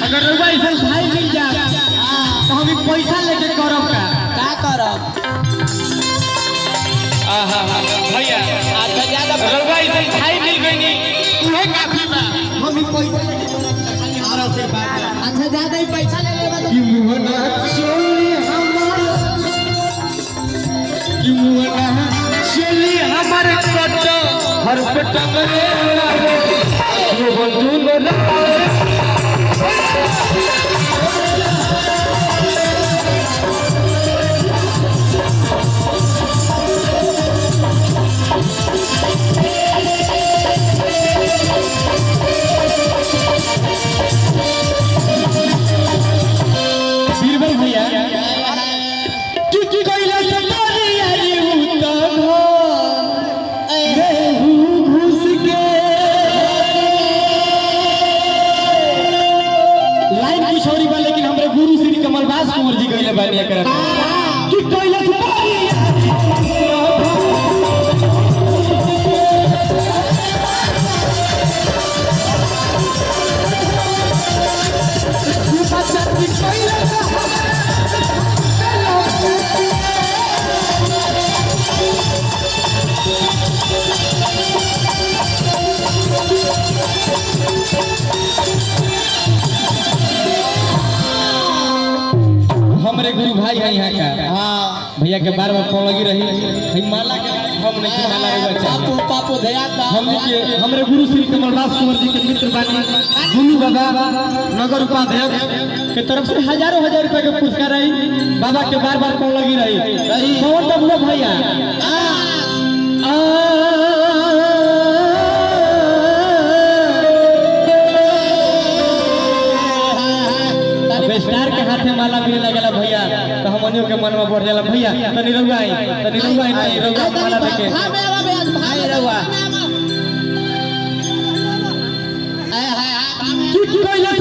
अगर रुपया ऐसे भाई मिल जाए तो हम पैसा लेके करब का करब भैया अच्छा ज्यादा रुपया ऐसे भाई मिल गई उहे काफी बा हम पैसा लेके करब खाली हमरा से बात अच्छा ज्यादा ही पैसा ले लेबा तो कि मुहना चोली हमार कि मुहना चोली हमार कच्चा हर पेटा में वो बंधु न बीरबल भैया की कइला से मारी यारी उता रेहू घुस के लाइन की छोरी बा लेकिन हमरे गुरु श्री कमलदास कुंवर जी कइले बानी एकरा की कइला से मारी हमारे गुरु भाई है यहाँ का भैया के बार बार कॉल लगी रही है माला के हम नहीं माला पापो पापो हमारे गुरु श्री कमलदास कुंवर जी के मित्र बानी गुरु बाबा नगर उपाध्यक्ष के तरफ से हजारों हजार रुपए के पुरस्कार रही बाबा के बार बार कॉल लगी रही कौन डबलो भैया स्टार के हाथे माला भी लगेला भैया तो हमनियों के मन में बढ़ जाला भैया तनी रहुआ आई नहीं रहुआ माला देके भाई रहुआ की कइला